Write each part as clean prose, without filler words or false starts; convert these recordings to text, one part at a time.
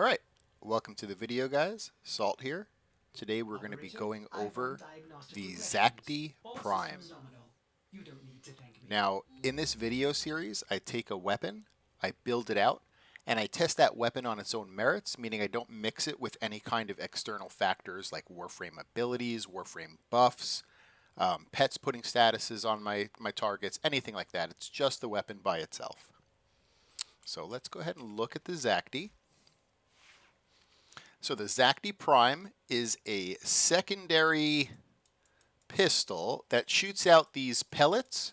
Alright, welcome to the video guys, Salt here. Today we're going to be going over the Zakti Prime. Now, in this video series, I take a weapon, I build it out, and I test that weapon on its own merits, meaning I don't mix it with any kind of external factors like Warframe abilities, Warframe buffs, pets putting statuses on my targets, anything like that. It's just the weapon by itself. So let's go ahead and look at the Zakti. So the Zakti Prime is a secondary pistol that shoots out these pellets,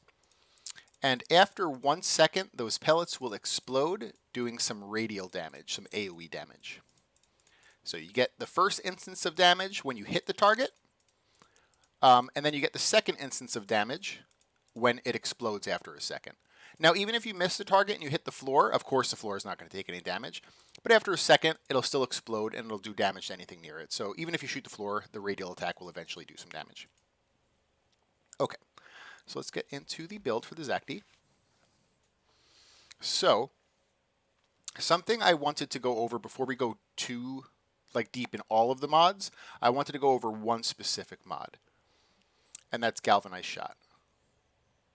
and after 1 second those pellets will explode, doing some radial damage, some AoE damage. So you get the first instance of damage when you hit the target, and then you get the second instance of damage when it explodes after a second. Now, even if you miss the target and you hit the floor, of course the floor is not going to take any damage, but after a second, it'll still explode and it'll do damage to anything near it. So even if you shoot the floor, the radial attack will eventually do some damage. Okay, so let's get into the build for the Zakti. So, something I wanted to go over before we go too deep in all of the mods, I wanted to go over one specific mod, and that's Galvanized Shot.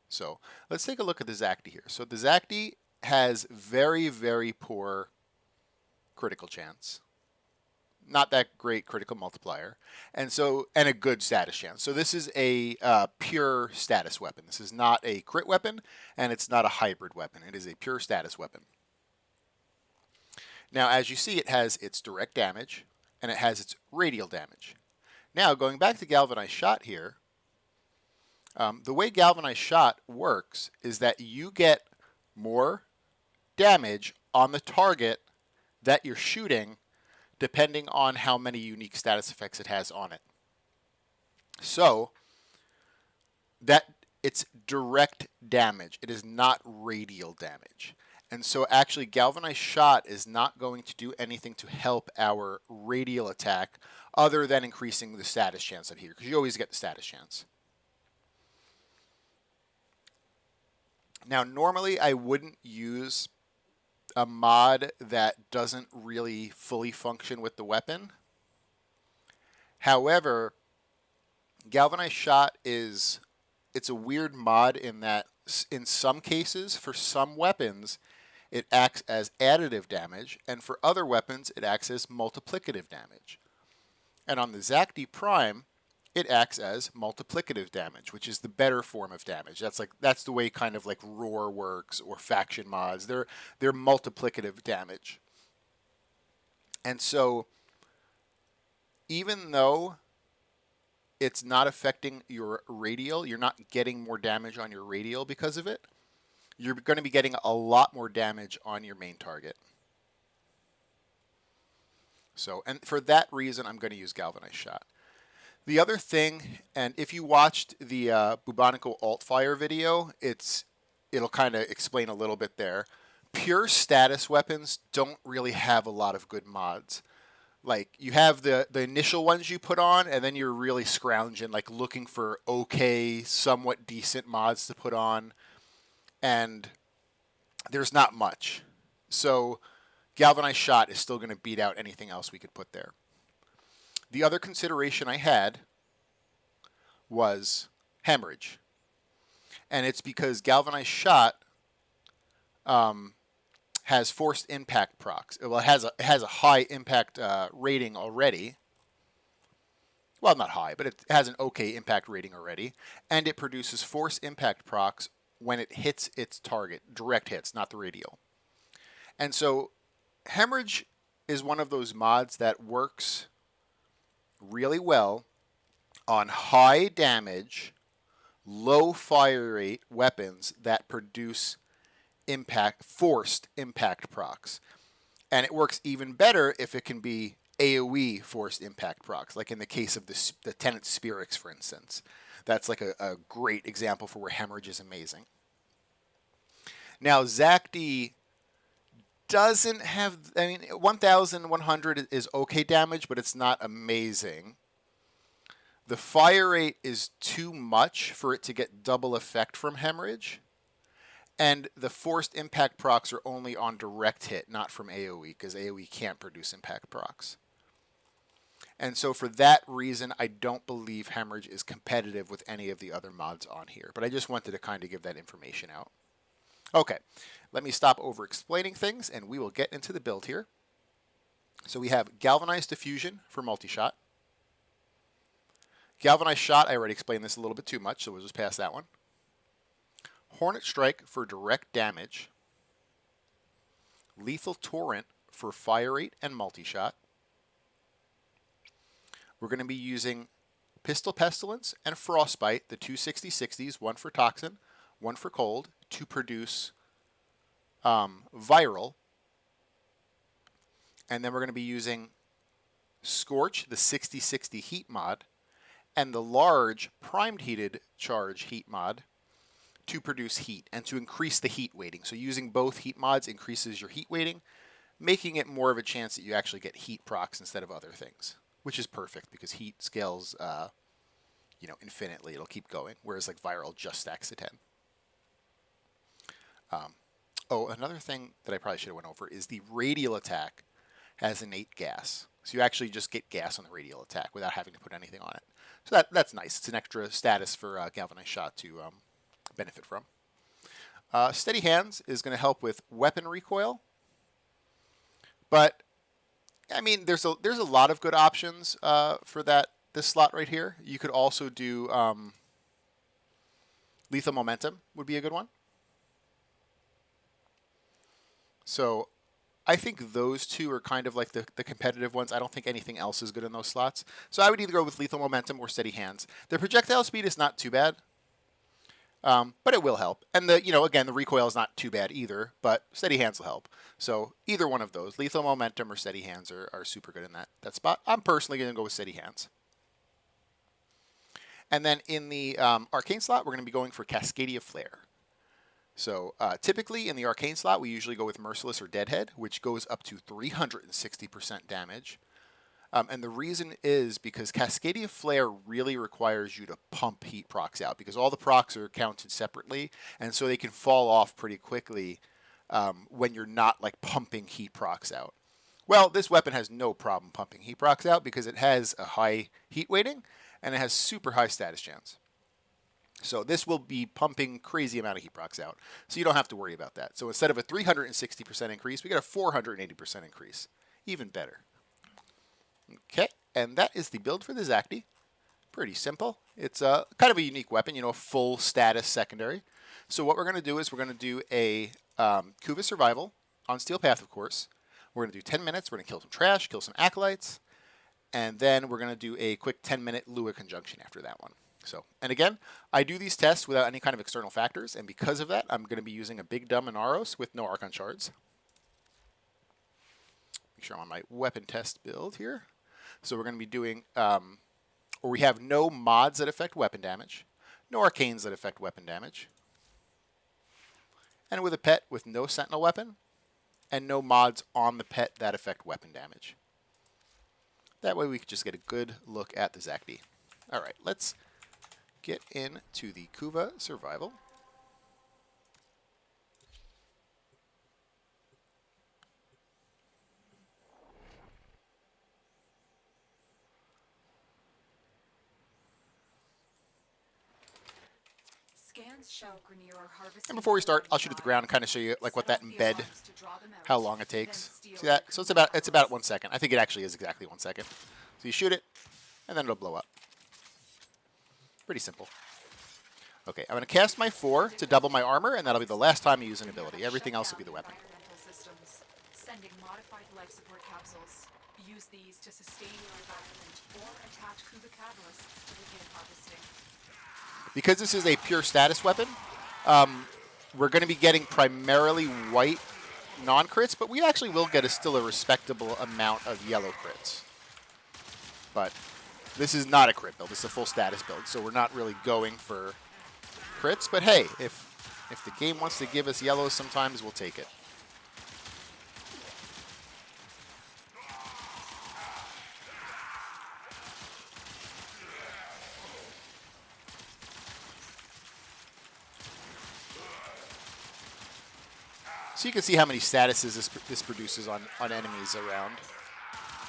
So let's take a look at the Zakti here. So the Zakti has very, very poor critical chance. Not that great critical multiplier. And a good status chance. So this is a pure status weapon. This is not a crit weapon, and it's not a hybrid weapon. It is a pure status weapon. Now, as you see, it has its direct damage, and it has its radial damage. Now, going back to Galvanized Shot here, the way Galvanized Shot works is that you get more damage on the target that you're shooting depending on how many unique status effects it has on it. So, that it's direct damage. It is not radial damage. And so actually Galvanized Shot is not going to do anything to help our radial attack other than increasing the status chance of here, because you always get the status chance. Now, normally I wouldn't use a mod that doesn't really fully function with the weapon. However, Galvanized Shot it's a weird mod in that in some cases, for some weapons, it acts as additive damage, and for other weapons, it acts as multiplicative damage. And on the Zakti Prime, it acts as multiplicative damage, which is the better form of damage. That's the way kind of like Roar works or faction mods. They're multiplicative damage. And so even though it's not affecting your radial, you're not getting more damage on your radial because of it, you're going to be getting a lot more damage on your main target. So, and for that reason, I'm going to use Galvanized Shot. The other thing, and if you watched the Bubonico Altfire video, it'll kind of explain a little bit there. Pure status weapons don't really have a lot of good mods. Like, you have the initial ones you put on, and then you're really scrounging, like looking for okay, somewhat decent mods to put on, and there's not much. So Galvanized Shot is still going to beat out anything else we could put there. The other consideration I had was hemorrhage. And it's because Galvanized Shot has forced impact procs. Well, it has a high impact rating already. Well, not high, but it has an okay impact rating already. And it produces force impact procs when it hits its target. Direct hits, not the radial. And so hemorrhage is one of those mods that works really well on high damage, low fire rate weapons that produce forced impact procs. And it works even better if it can be AoE forced impact procs, like in the case of the Tenant Spirix, for instance. That's like a great example for where hemorrhage is amazing. Now, Zakti doesn't have, 1,100 is okay damage, but it's not amazing. The fire rate is too much for it to get double effect from hemorrhage. And the forced impact procs are only on direct hit, not from AoE, because AoE can't produce impact procs. And so for that reason, I don't believe Hemorrhage is competitive with any of the other mods on here. But I just wanted to kind of give that information out. Okay, let me stop over explaining things, and we will get into the build here. So we have Galvanized Diffusion for multi-shot. Galvanized Shot, I already explained this a little bit too much, so we'll just pass that one. Hornet Strike for direct damage. Lethal Torrent for fire rate and multi-shot. We're going to be using Pistol Pestilence and Frostbite, the two 60/60s, one for Toxin, one for Cold, to produce Viral. And then we're going to be using Scorch, the 60/60 heat mod, and the large primed heated charge heat mod to produce heat and to increase the heat weighting. So using both heat mods increases your heat weighting, making it more of a chance that you actually get heat procs instead of other things, which is perfect because heat scales, infinitely. It'll keep going, whereas like Viral just stacks to 10. Another thing that I probably should have went over is the radial attack has innate gas. So you actually just get gas on the radial attack without having to put anything on it. So that's nice. It's an extra status for Galvanized Shot to benefit from. Steady Hands is going to help with weapon recoil. But, I mean, there's a lot of good options for this slot right here. You could also do Lethal Momentum would be a good one. So I think those two are kind of like the competitive ones. I don't think anything else is good in those slots. So I would either go with Lethal Momentum or Steady Hands. The projectile speed is not too bad, but it will help. And again, the recoil is not too bad either, but Steady Hands will help. So either one of those, Lethal Momentum or Steady Hands, are super good in that spot. I'm personally going to go with Steady Hands. And then in the Arcane slot, we're going to be going for Cascadia Flare. So typically in the Arcane slot, we usually go with Merciless or Deadhead, which goes up to 360% damage. And the reason is because Cascadia Flare really requires you to pump heat procs out because all the procs are counted separately, and so they can fall off pretty quickly when you're not like pumping heat procs out. Well, this weapon has no problem pumping heat procs out because it has a high heat weighting and it has super high status chance. So this will be pumping crazy amount of heat procs out. So you don't have to worry about that. So instead of a 360% increase, we get a 480% increase. Even better. Okay, and that is the build for the Zakti. Pretty simple. It's kind of a unique weapon, full status secondary. So what we're going to do is we're going to do a Kuva Survival on Steel Path, of course. We're going to do 10 minutes. We're going to kill some trash, kill some acolytes. And then we're going to do a quick 10-minute Lua Conjunction after that one. So, and again, I do these tests without any kind of external factors, and because of that, I'm going to be using a Big Dumb Inaros with no Archon Shards. Make sure I'm on my weapon test build here. So we're going to be doing, we have no mods that affect weapon damage, no arcanes that affect weapon damage, and with a pet with no sentinel weapon, and no mods on the pet that affect weapon damage. That way we can just get a good look at the Zakti. All right, let's get into the Kuva Survival. And before we start, I'll shoot at the ground and kind of show you like what that embed, how long it takes. See that? So it's about 1 second. I think it actually is exactly 1 second. So you shoot it, and then it'll blow up. Pretty simple. Okay, I'm going to cast my 4 to double my armor, and that'll be the last time I use an ability. Everything else will be the weapon. Sending modified life support capsules. Use these to sustain your environment or attach Kuva catalysts to begin harvesting. Because this is a pure status weapon, we're going to be getting primarily white non-crits, but we actually will get still a respectable amount of yellow crits. But this is not a crit build. This is a full status build, so we're not really going for crits. But hey, if the game wants to give us yellows sometimes, we'll take it. So you can see how many statuses this produces on enemies around.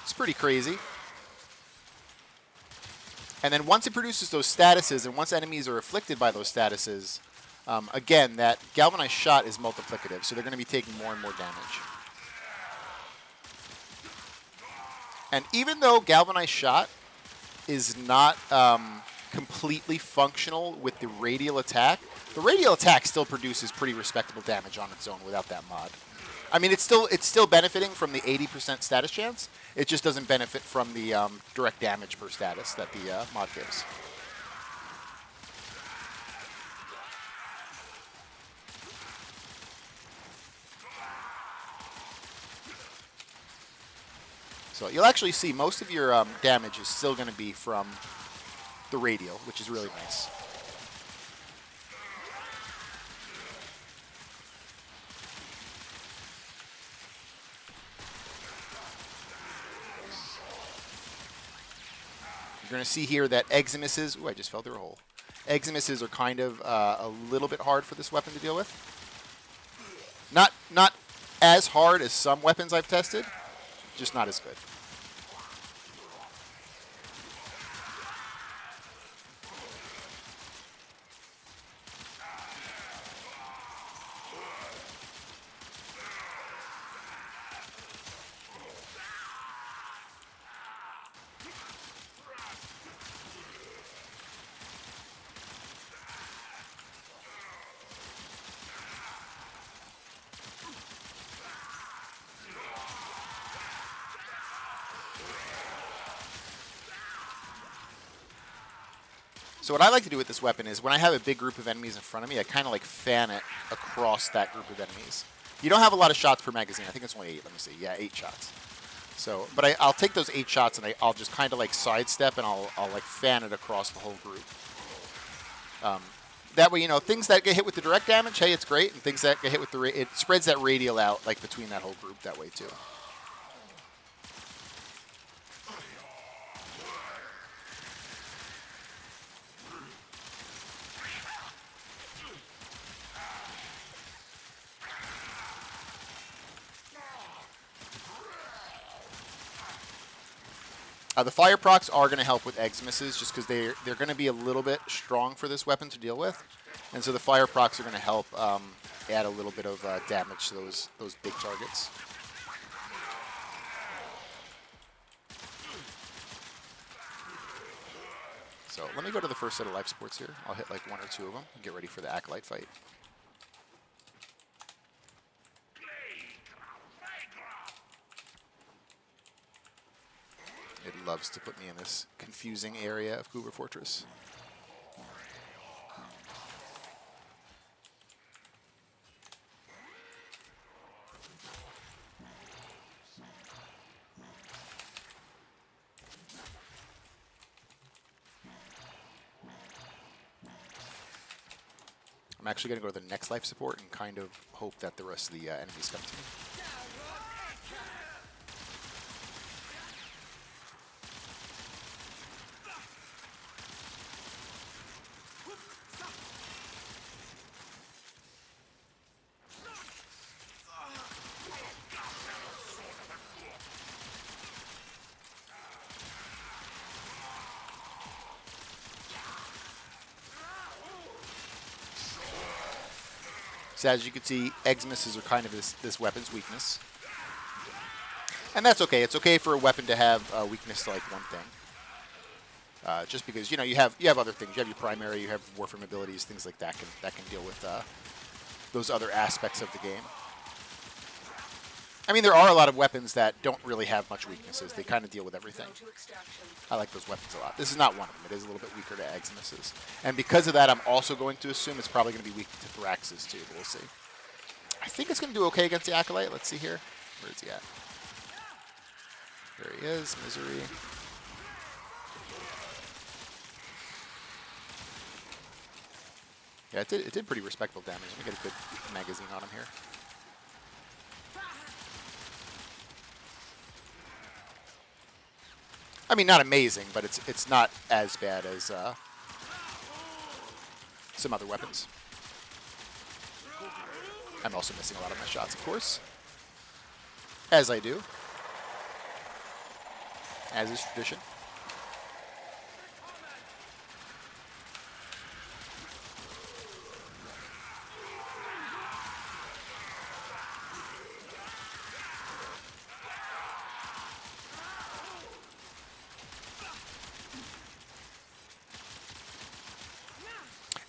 It's pretty crazy. And then once it produces those statuses, and once enemies are afflicted by those statuses, again, that Galvanized Shot is multiplicative, so they're going to be taking more and more damage. And even though Galvanized Shot is not completely functional with the radial attack, the radial attack still produces pretty respectable damage on its own without that mod. I mean, it's still benefiting from the 80% status chance. It just doesn't benefit from the direct damage per status that the mod gives. So you'll actually see most of your damage is still going to be from the radial, which is really nice. You're going to see here that Eximuses... Ooh, I just fell through a hole. Eximuses are kind of a little bit hard for this weapon to deal with. Not as hard as some weapons I've tested, just not as good. So what I like to do with this weapon is when I have a big group of enemies in front of me, I kind of like fan it across that group of enemies. You don't have a lot of shots per magazine. I think it's only 8. Let me see. Yeah, 8 shots. So, but I'll take those 8 shots and I'll just kind of like sidestep and I'll like fan it across the whole group. That way, you know, things that get hit with the direct damage, hey, it's great, and things that get hit with the it spreads that radial out like between that whole group that way too. The fire procs are going to help with Eximuses just because they're going to be a little bit strong for this weapon to deal with. And so the fire procs are going to help add a little bit of damage to those big targets. So let me go to the first set of life supports here. I'll hit like 1 or 2 of them and get ready for the Acolyte fight. It loves to put me in this confusing area of Cougar Fortress. I'm actually going to go to the next life support and kind of hope that the rest of the enemies come to me. So as you can see, Eximuses are kind of this weapon's weakness. And that's okay. It's okay for a weapon to have a weakness to like one thing. Just because, you know, you have other things. You have your primary, you have Warframe abilities, things like that can deal with those other aspects of the game. I mean, there are a lot of weapons that don't really have much weaknesses. They kind of deal with everything. I like those weapons a lot. This is not one of them. It is a little bit weaker to Eximuses. And because of that, I'm also going to assume it's probably going to be weak to Thraxes too, but we'll see. I think it's going to do okay against the Acolyte. Let's see here. Where is he at? There he is. Misery. Yeah, it did pretty respectable damage. Let me get a good magazine on him here. I mean, not amazing, but it's not as bad as some other weapons. I'm also missing a lot of my shots, of course. As I do. As is tradition.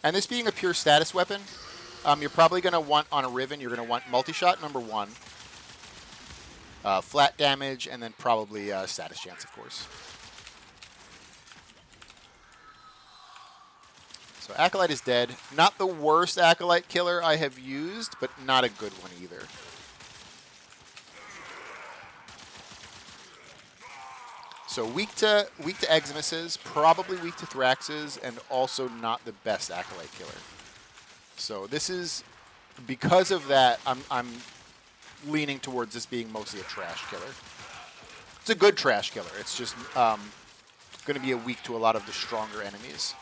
And this being a pure status weapon, you're probably going to want, on a Riven, you're going to want multi-shot number 1, flat damage, and then probably status chance, of course. So Acolyte is dead. Not the worst Acolyte killer I have used, but not a good one either. So weak to Eximuses, probably weak to Thraxes, and also not the best Acolyte killer. So this is, because of that, I'm leaning towards this being mostly a trash killer. It's a good trash killer. It's just going to be a weak to a lot of the stronger enemies.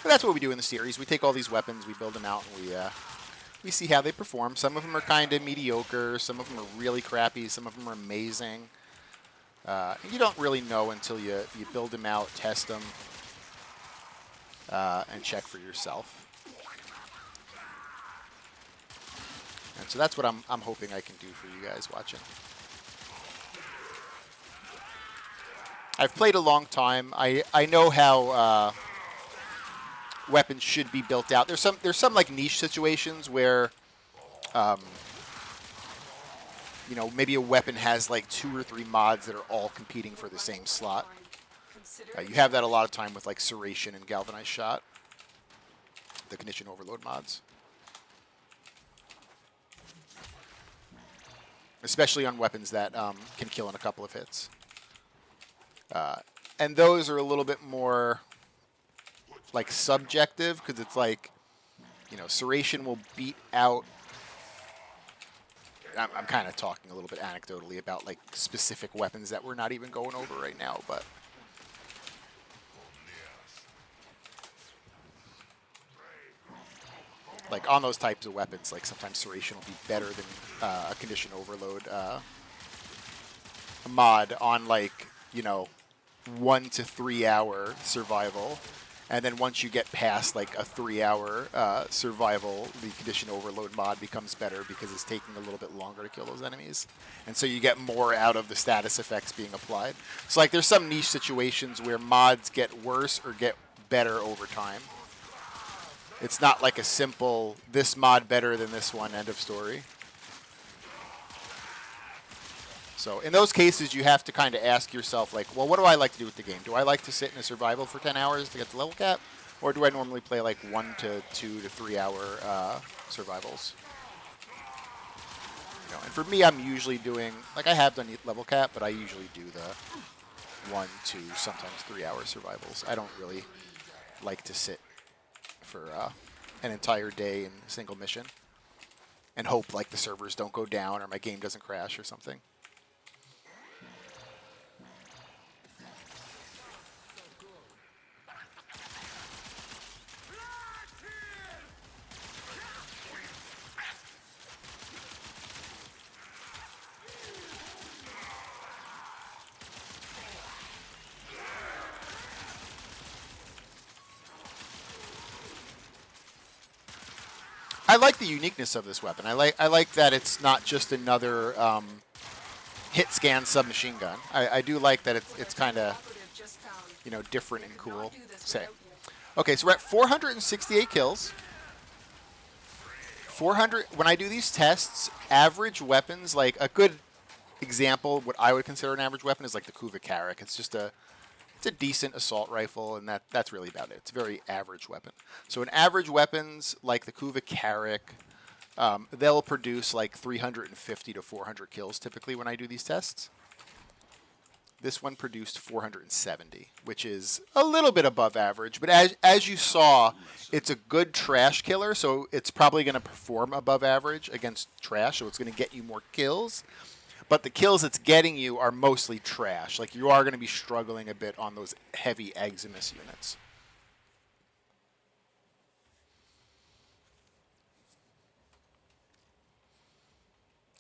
But that's what we do in the series. We take all these weapons, we build them out, and we see how they perform. Some of them are kind of mediocre. Some of them are really crappy. Some of them are amazing. You don't really know until you build them out, test them, and check for yourself. And so that's what I'm hoping I can do for you guys watching. I've played a long time. I know how weapons should be built out. There's some like niche situations where you know, maybe a weapon has like 2 or 3 mods that are all competing for the same slot. You have that a lot of time with like Serration and Galvanized Shot, the Condition Overload mods. Especially on weapons that can kill in a couple of hits. And those are a little bit more like subjective, because it's like, you know, Serration will beat out. I'm kind of talking a little bit anecdotally about like specific weapons that we're not even going over right now, but like on those types of weapons, like sometimes Serration will be better than a Condition Overload mod on like, you know, 1 to 3 hour survival. And then once you get past like a 3 hour survival, the Condition Overload mod becomes better because it's taking a little bit longer to kill those enemies. And so you get more out of the status effects being applied. So like there's some niche situations where mods get worse or get better over time. It's not like a simple, this mod better than this one, end of story. So in those cases, you have to kind of ask yourself, like, well, what do I like to do with the game? Do I like to sit in a survival for 10 hours to get the level cap? Or do I normally play like 1 to 2 to 3 hour survivals? You know, and for me, I'm usually doing, like I have done level cap, but I usually do the 1, 2, sometimes 3 hour survivals. I don't really like to sit for an entire day in a single mission and hope like the servers don't go down or my game doesn't crash or something. I like the uniqueness of this weapon. I like that it's not just another hit scan submachine gun. I do like that it's kind of, you know, different and cool. Say, okay, so we're at 468 kills. 400. When I do these tests, average weapons, like a good example, what I would consider an average weapon is like the Kuva Carrack. It's a decent assault rifle, and that's really about it. It's a very average weapon. So in average weapons, like the Kuva Carrack, they'll produce like 350 to 400 kills typically when I do these tests. This one produced 470, which is a little bit above average. But as you saw, it's a good trash killer, so it's probably going to perform above average against trash, so it's going to get you more kills. But the kills it's getting you are mostly trash. Like, you are going to be struggling a bit on those heavy Eximus units.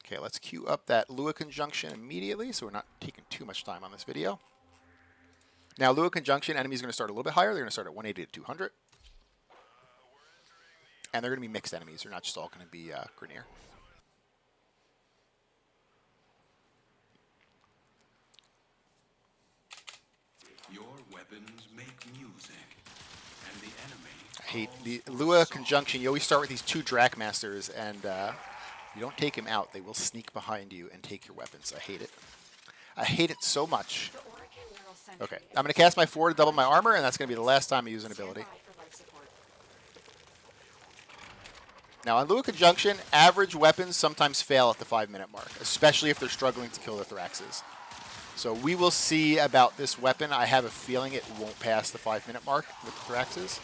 Okay, let's queue up that Lua Conjunction immediately so we're not taking too much time on this video. Now, Lua Conjunction, enemies are going to start a little bit higher. They're going to start at 180 to 200. And they're going to be mixed enemies. They're not just all going to be Grineer. Your weapons make music, and the enemy... I hate the Lua Conjunction. You always start with these 2 Drakmasters, and you don't take him out. They will sneak behind you and take your weapons. I hate it. I hate it so much. Okay, I'm going to cast my 4 to double my armor, and that's going to be the last time I use an ability. Now, on Lua Conjunction, average weapons sometimes fail at the 5-minute mark, especially if they're struggling to kill the Thraxes. So we will see about this weapon. I have a feeling it won't pass the 5-minute mark with the Thraxes.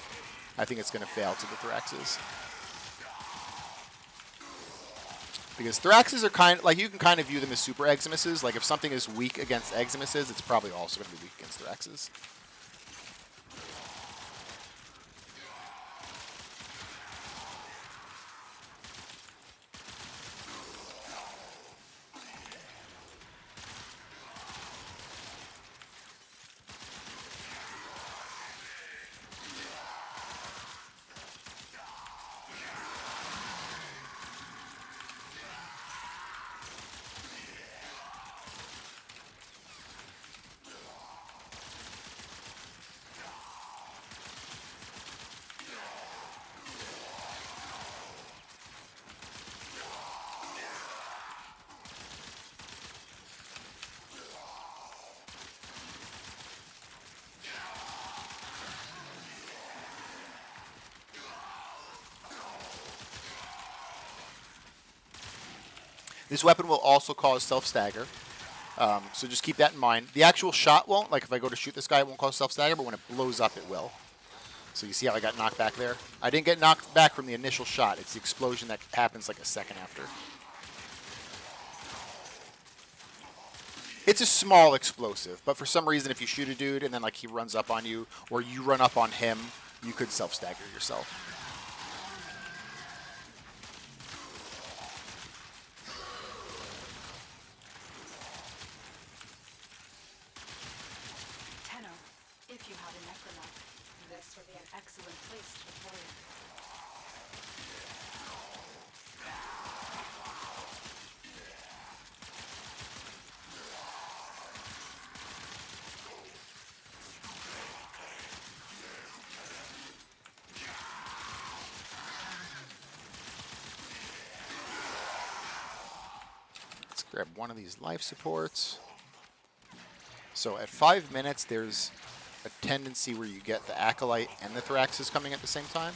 I think it's going to fail to the Thraxes. Because Thraxes are kind of, like, you can kind of view them as super Eximuses. Like, if something is weak against Eximuses, it's probably also going to be weak against Thraxes. This weapon will also cause self-stagger, so just keep that in mind. The actual shot won't. Like, if I go to shoot this guy, it won't cause self-stagger, but when it blows up, it will. So you see how I got knocked back there? I didn't get knocked back from the initial shot. It's the explosion that happens like a second after. It's a small explosive, but for some reason, if you shoot a dude and then, like, he runs up on you, or you run up on him, you could self-stagger yourself. If you have a necronaut, this would be an excellent place to deploy it. Let's grab one of these life supports. So at 5 minutes, there's a tendency where you get the Acolyte and the Thraxes coming at the same time.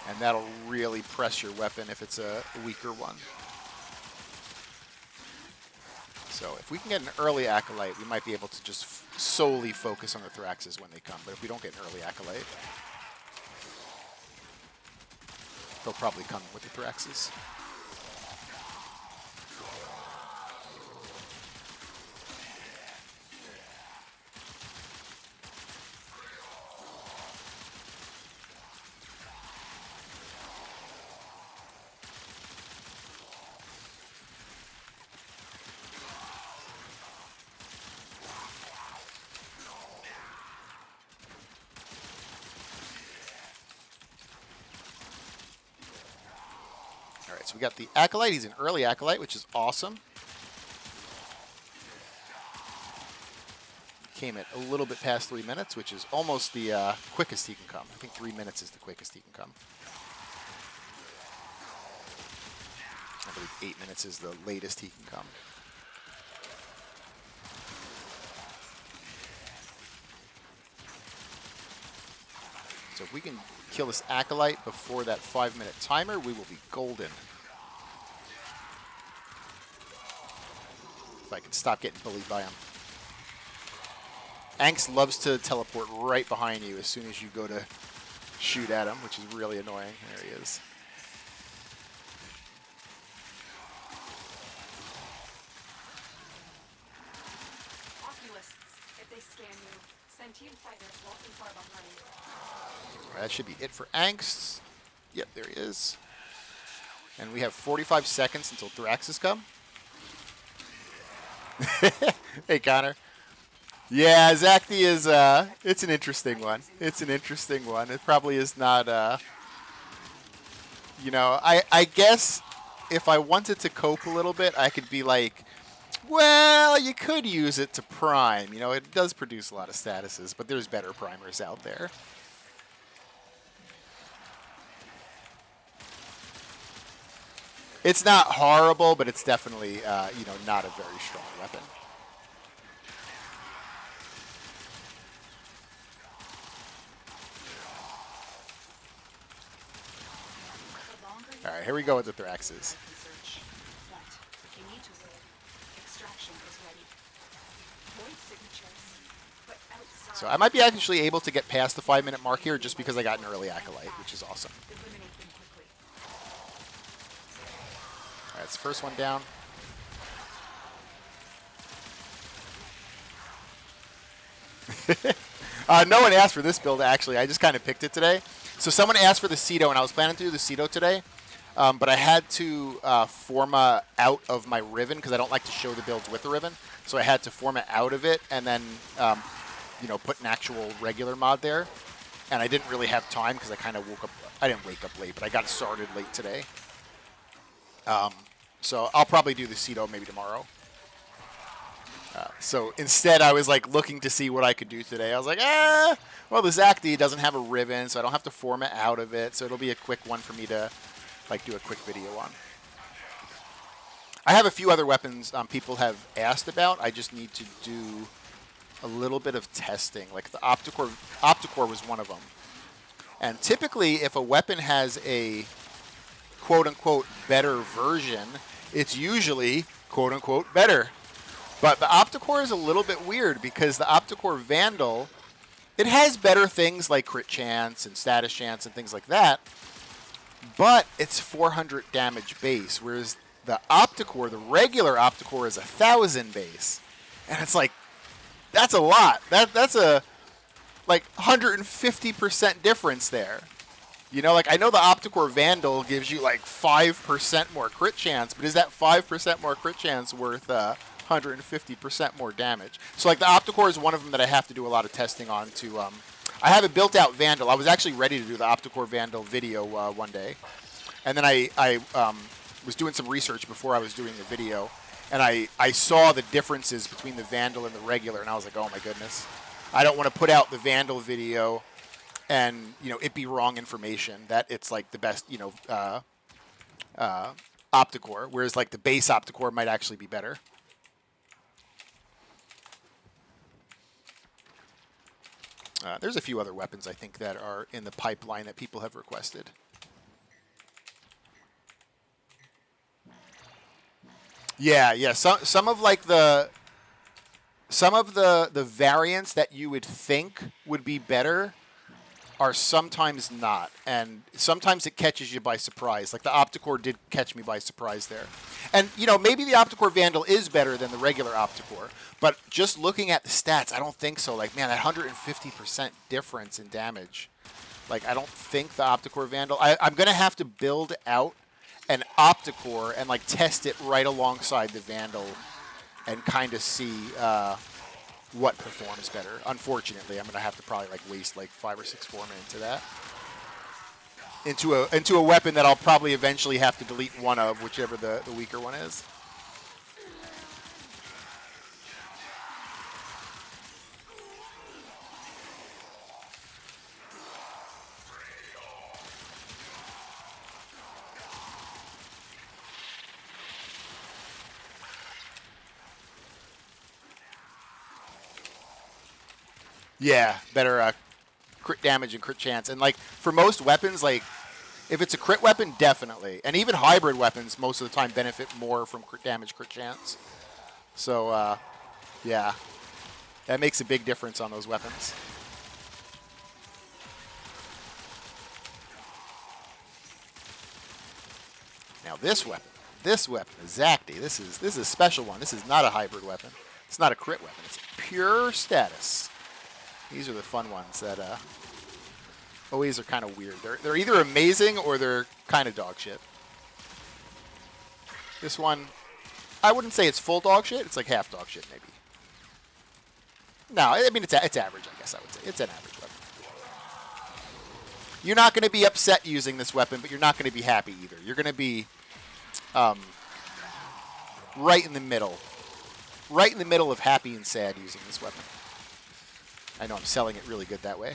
And that'll really press your weapon if it's a weaker one. So if we can get an early Acolyte, we might be able to just solely focus on the Thraxes when they come. But if we don't get an early Acolyte, they'll probably come with the Thraxes. Alright, so we got the Acolyte. He's an early Acolyte, which is awesome. Came at a little bit past 3 minutes, which is almost the quickest he can come. I think 3 minutes is the quickest he can come. I believe 8 minutes is the latest he can come. So if we can kill this Acolyte before that 5-minute timer, we will be golden. If I can stop getting bullied by him. Angst loves to teleport right behind you as soon as you go to shoot at him, which is really annoying. There he is. Oculists, if they scan you, sentient fighters walking far behind. That should be it for Angst. Yep, there he is. And we have 45 seconds until Thraxus come. Hey, Connor. Yeah, Zakti is, it's an interesting one. It's an interesting one. It probably is not, you know, I guess if I wanted to cope a little bit, I could be like, well, you could use it to prime. You know, it does produce a lot of statuses, but there's better primers out there. It's not horrible, but it's definitely, you know, not a very strong weapon. All right, here we go with the Thraxes. So I might be actually able to get past the 5-minute mark here just because I got an early Acolyte, which is awesome. All right, it's the first one down. No one asked for this build, actually. I just kind of picked it today. So someone asked for the Cedo, and I was planning to do the Cedo today. But I had to forma out of my Riven because I don't like to show the builds with the Riven. So I had to forma out of it and then, you know, put an actual regular mod there. And I didn't really have time because I kind of woke up. I didn't wake up late, but I got started late today. So I'll probably do the Cedo maybe tomorrow. So instead, I was like looking to see what I could do today. I was like, well, the Zakti doesn't have a Riven, so I don't have to forma out of it. So it'll be a quick one for me to like do a quick video on. I have a few other weapons people have asked about. I just need to do a little bit of testing. Like the Opticore was one of them. And typically, if a weapon has a quote-unquote better version, it's usually quote-unquote better. But the Opticore is a little bit weird because the Opticore Vandal, it has better things like crit chance and status chance and things like that, but it's 400 damage base, whereas the Opticore, the regular Opticore, is 1,000 base. And it's like, that's a lot. That's a like 150% difference there. You know, like I know the Opticore Vandal gives you like 5% more crit chance, but is that 5% more crit chance worth 150% more damage? So like the Opticore is one of them that I have to do a lot of testing on to, I have a built out Vandal. I was actually ready to do the Opticore Vandal video one day. And then I was doing some research before I was doing the video, and I saw the differences between the Vandal and the regular, and I was like, oh my goodness. I don't want to put out the Vandal video and, you know, it be wrong information that it's like the best, you know, Opticore, whereas like the base Opticore might actually be better. There's a few other weapons I think that are in the pipeline that people have requested. Yeah. Some of like the variants that you would think would be better are sometimes not, and sometimes it catches you by surprise. Like the Opticore did catch me by surprise there. And, you know, maybe the Opticore Vandal is better than the regular Opticore, but just looking at the stats, I don't think so. Like, man, that 150% difference in damage. Like, I don't think the Opticore Vandal... I'm going to have to build out an Opticore and, like, test it right alongside the Vandal and kind of see... what performs better. Unfortunately, I'm going to have to probably like waste like 5 or 6 forma into that. Into a weapon that I'll probably eventually have to delete one of, whichever the weaker one is. Yeah, better crit damage and crit chance. And, like, for most weapons, like, if it's a crit weapon, definitely. And even hybrid weapons, most of the time, benefit more from crit damage, crit chance. So, yeah. That makes a big difference on those weapons. Now this weapon, the Zakti, this is a special one. This is not a hybrid weapon. It's not a crit weapon. It's pure status. These are the fun ones that always are kind of weird. They're either amazing or they're kind of dog shit. This one, I wouldn't say it's full dog shit. It's like half dog shit, maybe. No, I mean, it's average, I guess I would say. It's an average weapon. You're not going to be upset using this weapon, but you're not going to be happy either. You're going to be right in the middle. Right in the middle of happy and sad using this weapon. I know I'm selling it really good that way.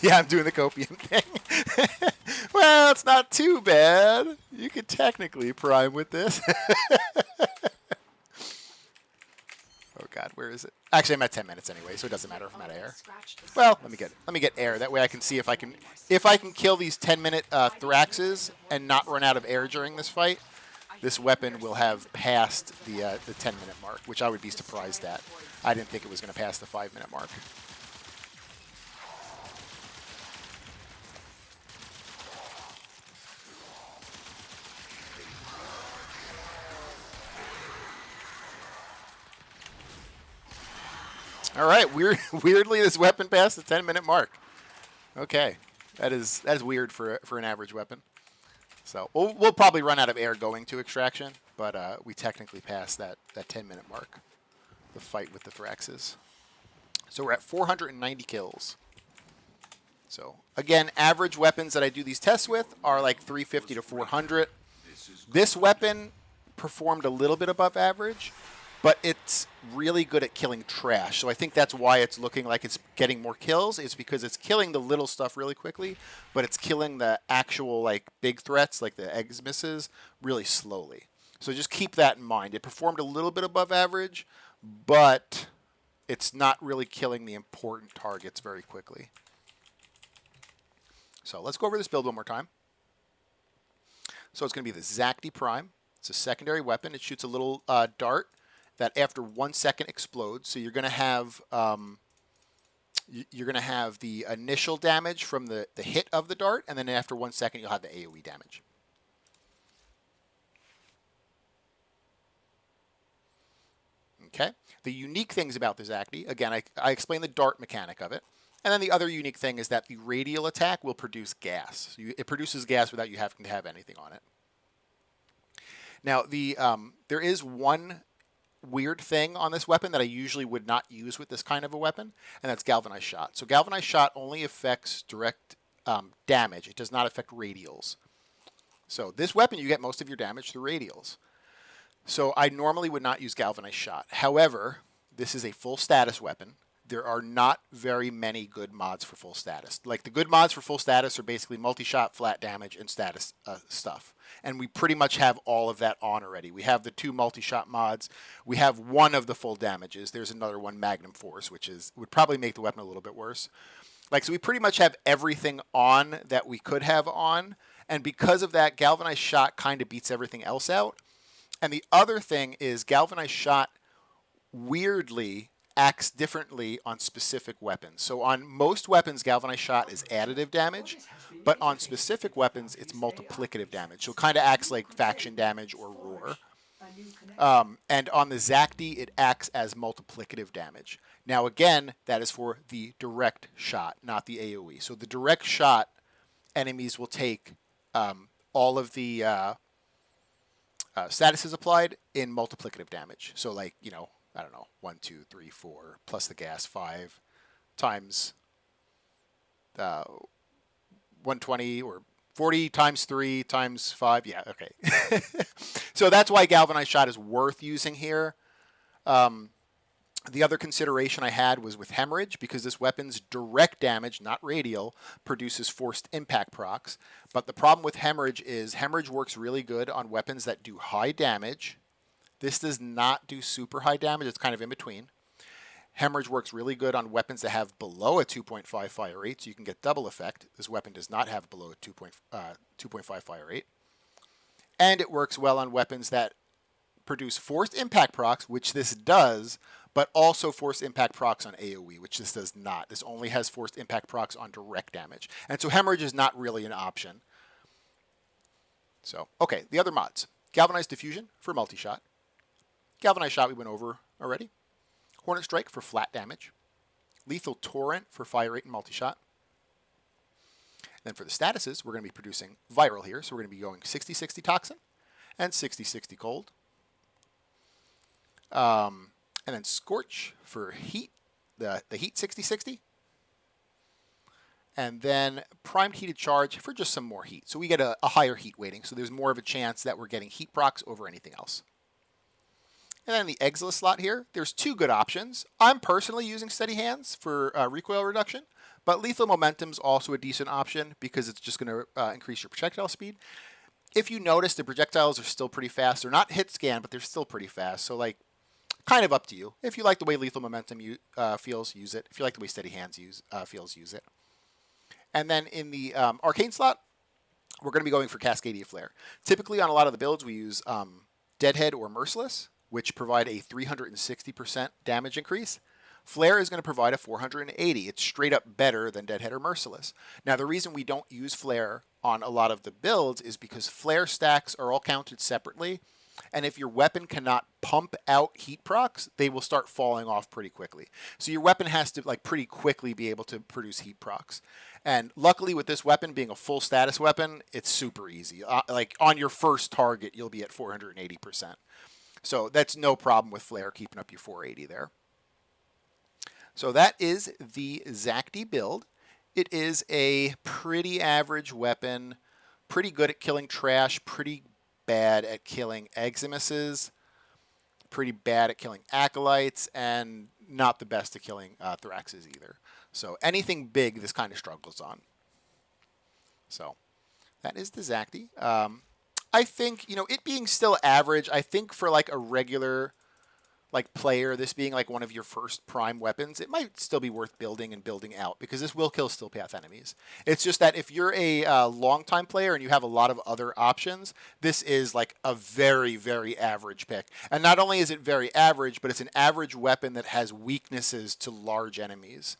Yeah, I'm doing the copium thing. Well, it's not too bad. You could technically prime with this. Oh God, where is it? Actually, I'm at 10 minutes anyway, so it doesn't matter if I'm out of air. Well, let me get air. That way I can see if I can kill these 10-minute Thraxes and not run out of air during this fight. This weapon will have passed the 10-minute mark, which I would be surprised at. I didn't think it was going to pass the 5-minute mark. All right, weirdly, this weapon passed the 10-minute mark. Okay, that's weird for an average weapon. So we'll probably run out of air going to extraction, but we technically passed that 10-minute mark, the fight with the Thraxes. So we're at 490 kills. So again, average weapons that I do these tests with are like 350 to 400. This weapon performed a little bit above average, but it's really good at killing trash. So I think that's why it's looking like it's getting more kills. It's because it's killing the little stuff really quickly, but it's killing the actual like big threats like the eggs misses really slowly. So just keep that in mind. It performed a little bit above average, but it's not really killing the important targets very quickly. So let's go over this build one more time. So it's going to be the Zakti Prime. It's a secondary weapon. It shoots a little dart that after 1 second explodes. So you're going to have the initial damage from the hit of the dart, and then after 1 second you'll have the AoE damage. Okay. The unique things about the Zakti, again, I explained the dart mechanic of it. And then the other unique thing is that the radial attack will produce gas. So it produces gas without you having to have anything on it. Now, there is one weird thing on this weapon that I usually would not use with this kind of a weapon, and that's Galvanized Shot. So Galvanized Shot only affects direct damage. It does not affect radials. So this weapon, you get most of your damage through radials. So I normally would not use Galvanized Shot. However, this is a full status weapon. There are not very many good mods for full status. Like the good mods for full status are basically multi-shot, flat damage, and status stuff. And we pretty much have all of that on already. We have the 2 multi-shot mods. We have one of the full damages. There's another one, Magnum Force, which would probably make the weapon a little bit worse. Like, so we pretty much have everything on that we could have on. And because of that, Galvanized Shot kind of beats everything else out. And the other thing is Galvanized Shot weirdly acts differently on specific weapons. So on most weapons, Galvanized Shot is additive damage, but on specific weapons, it's multiplicative damage. So it kind of acts like faction damage or roar. And on the Zakti, it acts as multiplicative damage. Now again, that is for the direct shot, not the AoE. So the direct shot, enemies will take all of the statuses applied in multiplicative damage. So like, you know, I don't know, 1, 2, 3, 4, plus the gas, 5 times 120 or 40 times 3 times 5. Yeah, okay. So that's why Galvanized Shot is worth using here. The other consideration I had was with Hemorrhage, because this weapon's direct damage, not radial, produces forced impact procs. But the problem with Hemorrhage is Hemorrhage works really good on weapons that do high damage. This does not do super high damage. It's kind of in between. Hemorrhage works really good on weapons that have below a 2.5 fire rate, so you can get double effect. This weapon does not have below a 2.5 fire rate. And it works well on weapons that produce forced impact procs, which this does, but also forced impact procs on AoE, which this does not. This only has forced impact procs on direct damage. And so hemorrhage is not really an option. So, okay, the other mods. Galvanized Diffusion for multi-shot. Galvanized Shot we went over already. Hornet Strike for flat damage. Lethal Torrent for fire rate and multi-shot. Then for the statuses, we're going to be producing viral here. So we're going to be going 60-60 Toxin and 60-60 Cold. And then Scorch for heat, the heat 60-60. And then Primed Heated Charge for just some more heat. So we get a higher heat weighting, so there's more of a chance that we're getting heat procs over anything else. And then the Exilus slot here, there's two good options. I'm personally using Steady Hands for recoil reduction, but Lethal Momentum's also a decent option because it's just going to increase your projectile speed. If you notice, the projectiles are still pretty fast. They're not hit scan, but they're still pretty fast. So, like, kind of up to you. If you like the way Lethal Momentum feels, use it. If you like the way Steady Hands feels, use it. And then in the Arcane slot, we're going to be going for Cascadia Flare. Typically on a lot of the builds, we use Deadhead or Merciless, which provide a 360% damage increase. Flare is going to provide a 480. It's straight up better than Deadhead or Merciless. Now, the reason we don't use Flare on a lot of the builds is because Flare stacks are all counted separately. And if your weapon cannot pump out heat procs, they will start falling off pretty quickly. So your weapon has to like pretty quickly be able to produce heat procs. And luckily with this weapon being a full status weapon, it's super easy. Like on your first target, you'll be at 480%. So that's no problem with Flare keeping up your 480 there. So that is the Zakti build. It is a pretty average weapon, pretty good at killing trash, pretty bad at killing Eximuses, pretty bad at killing Acolytes, and not the best at killing Thraxes either. So anything big, this kind of struggles on. So that is the Zakti. I think, you know, it being still average, I think for like a regular like player, this being like one of your first prime weapons, it might still be worth building and building out because this will kill still path enemies. It's just that if you're a long time player and you have a lot of other options, this is like a very, very average pick. And not only is it very average, but it's an average weapon that has weaknesses to large enemies.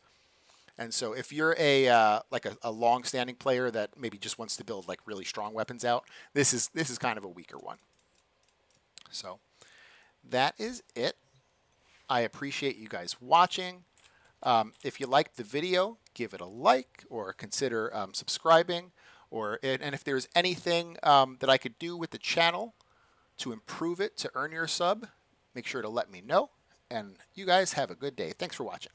And so if you're a long-standing player that maybe just wants to build like really strong weapons out, this is kind of a weaker one. So that is it. I appreciate you guys watching. If you liked the video, give it a like or consider subscribing. And if there's anything that I could do with the channel to improve it to earn your sub, make sure to let me know. And you guys have a good day. Thanks for watching.